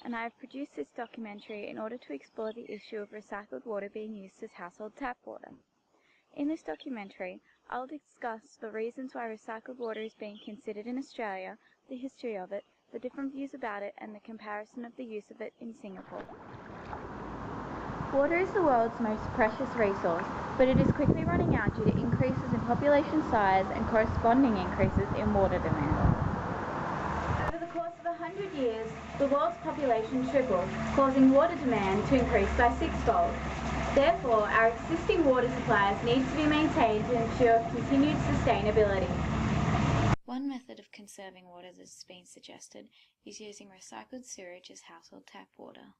and I have produced this documentary in order to explore the issue of recycled water being used as household tap water. In this documentary, I'll discuss the reasons why recycled water is being considered in Australia, the history of it, the different views about it, and the comparison of the use of it in Singapore. Water is the world's most precious resource, but it is quickly running out due to increases in population size and corresponding increases in water demand. Over the course of 100 years, the world's population tripled, causing water demand to increase by sixfold. Therefore, our existing water supplies need to be maintained to ensure continued sustainability. One method of conserving water that has been suggested is using recycled sewage as household tap water.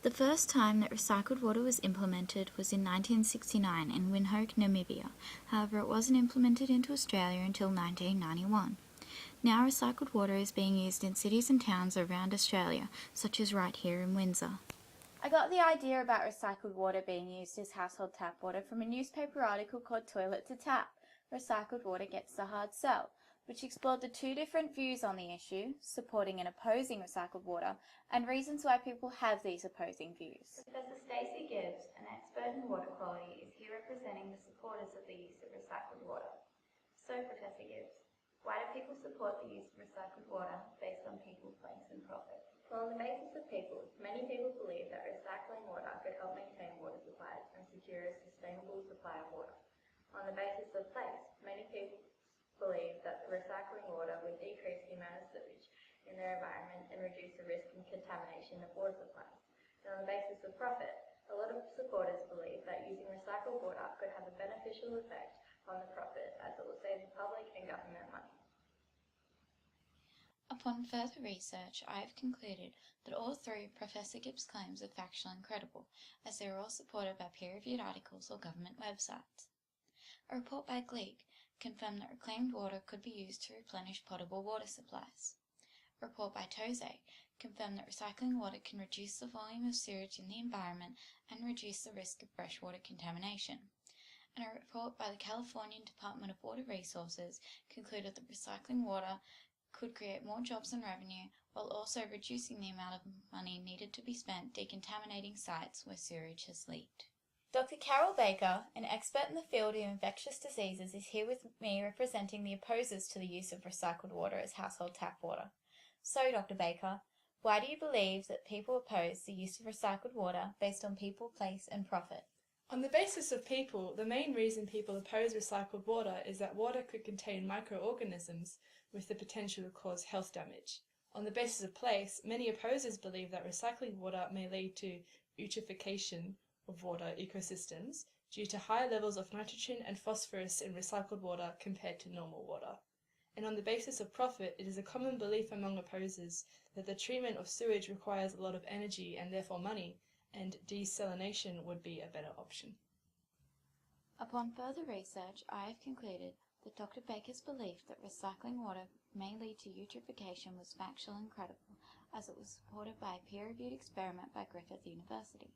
The first time that recycled water was implemented was in 1969 in Windhoek, Namibia. However, it wasn't implemented into Australia until 1991. Now recycled water is being used in cities and towns around Australia, such as right here in Windsor. I got the idea about recycled water being used as household tap water from a newspaper article called Toilet to Tap, Recycled Water Gets the Hard Sell, which explored the two different views on the issue, supporting and opposing recycled water, and reasons why people have these opposing views. Professor Stacey Gibbs, an expert in water quality, is here representing the supporters of the use of recycled water. So, Professor Gibbs, why do people support the use of recycled water based on people, place and profit? Well, on the basis of people, many people believe that recycling water could help maintain water supplies and secure a sustainable supply of water. On the basis of place, many people believe that the recycling water would decrease the amount of sewage in their environment and reduce the risk of contamination of water supplies. And on the basis of profit, a lot of supporters believe that using recycled water could have a beneficial effect on the profit, as it will save the public and government money. Upon further research, I have concluded that all three of Professor Gibbs' claims are factual and credible, as they are all supported by peer-reviewed articles or government websites. A report by Gleek confirmed that reclaimed water could be used to replenish potable water supplies. A report by Toze confirmed that recycling water can reduce the volume of sewage in the environment and reduce the risk of freshwater contamination. And a report by the California Department of Water Resources concluded that recycling water could create more jobs and revenue while also reducing the amount of money needed to be spent decontaminating sites where sewage has leaked. Dr. Carol Baker, an expert in the field of infectious diseases, is here with me representing the opposers to the use of recycled water as household tap water. So, Dr. Baker, why do you believe that people oppose the use of recycled water based on people, place and profit? On the basis of people, the main reason people oppose recycled water is that water could contain microorganisms with the potential to cause health damage. On the basis of place, many opposers believe that recycling water may lead to eutrophication of water ecosystems due to higher levels of nitrogen and phosphorus in recycled water compared to normal water. And on the basis of profit, it is a common belief among opposers that the treatment of sewage requires a lot of energy and therefore money, and desalination would be a better option. Upon further research, I have concluded that Dr. Baker's belief that recycling water may lead to eutrophication was factual and credible, as it was supported by a peer-reviewed experiment by Griffith University,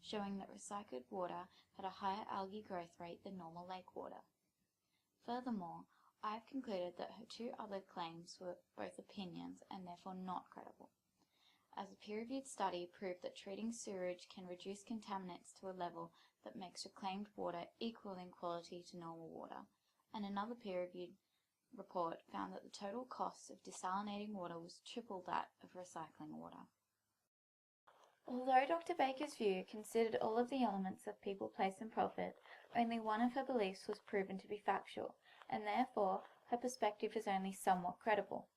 showing that recycled water had a higher algae growth rate than normal lake water. Furthermore, I have concluded that her two other claims were both opinions and therefore not credible, as a peer-reviewed study proved that treating sewage can reduce contaminants to a level that makes reclaimed water equal in quality to normal water, and another peer-reviewed report found that the total cost of desalinating water was triple that of recycling water. Although Dr. Baker's view considered all of the elements of people, place and profit, only one of her beliefs was proven to be factual, and therefore her perspective is only somewhat credible.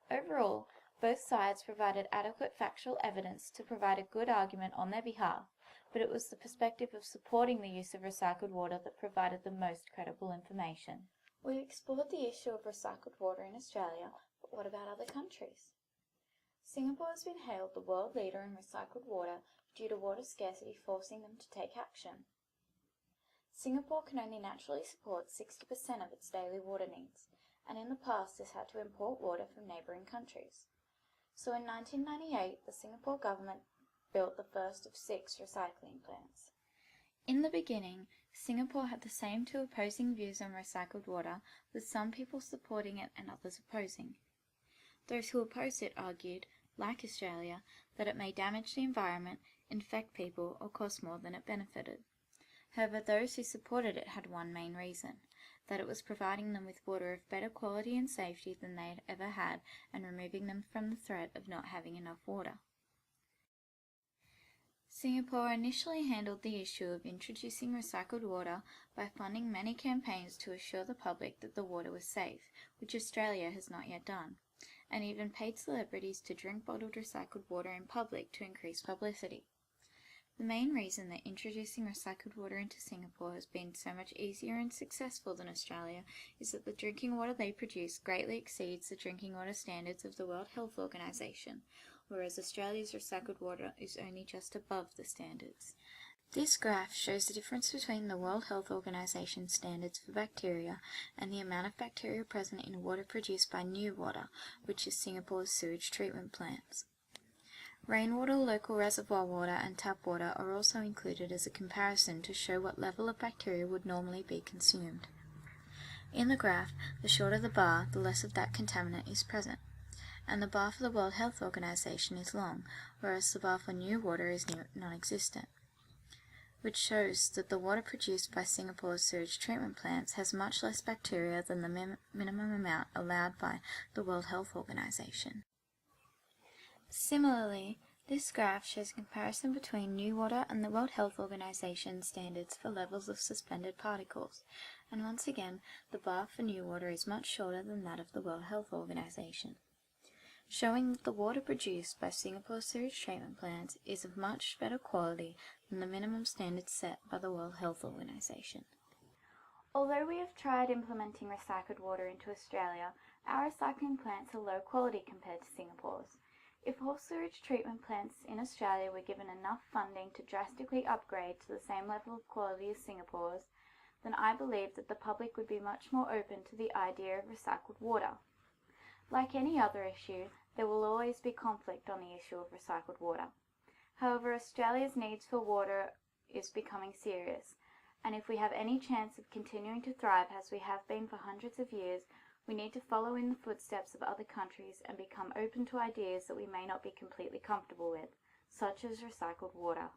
Overall, both sides provided adequate factual evidence to provide a good argument on their behalf, but it was the perspective of supporting the use of recycled water that provided the most credible information. We've explored the issue of recycled water in Australia, but what about other countries? Singapore has been hailed the world leader in recycled water due to water scarcity forcing them to take action. Singapore can only naturally support 60% of its daily water needs, and in the past has had to import water from neighbouring countries. So in 1998, the Singapore government built the first of 6 recycling plants. In the beginning, Singapore had the same two opposing views on recycled water, with some people supporting it and others opposing. Those who opposed it argued like Australia, that it may damage the environment, infect people, or cost more than it benefited. However, those who supported it had one main reason, that it was providing them with water of better quality and safety than they had ever had, and removing them from the threat of not having enough water. Singapore initially handled the issue of introducing recycled water by funding many campaigns to assure the public that the water was safe, which Australia has not yet done, and even paid celebrities to drink bottled recycled water in public to increase publicity. The main reason that introducing recycled water into Singapore has been so much easier and successful than Australia is that the drinking water they produce greatly exceeds the drinking water standards of the World Health Organization, whereas Australia's recycled water is only just above the standards. This graph shows the difference between the World Health Organization standards for bacteria and the amount of bacteria present in water produced by new water, which is Singapore's sewage treatment plants. Rainwater, local reservoir water and tap water are also included as a comparison to show what level of bacteria would normally be consumed. In the graph, the shorter the bar, the less of that contaminant is present, and the bar for the World Health Organization is long, whereas the bar for new water is non-existent, which shows that the water produced by Singapore's sewage treatment plants has much less bacteria than the minimum amount allowed by the World Health Organization. Similarly, this graph shows a comparison between new water and the World Health Organization standards for levels of suspended particles, and once again, the bar for new water is much shorter than that of the World Health Organization, showing that the water produced by Singapore's sewage treatment plants is of much better quality than the minimum standards set by the World Health Organization. Although we have tried implementing recycled water into Australia, our recycling plants are low quality compared to Singapore's. If all sewage treatment plants in Australia were given enough funding to drastically upgrade to the same level of quality as Singapore's, then I believe that the public would be much more open to the idea of recycled water. Like any other issue, there will always be conflict on the issue of recycled water. However, Australia's needs for water is becoming serious, and if we have any chance of continuing to thrive as we have been for hundreds of years, we need to follow in the footsteps of other countries and become open to ideas that we may not be completely comfortable with, such as recycled water.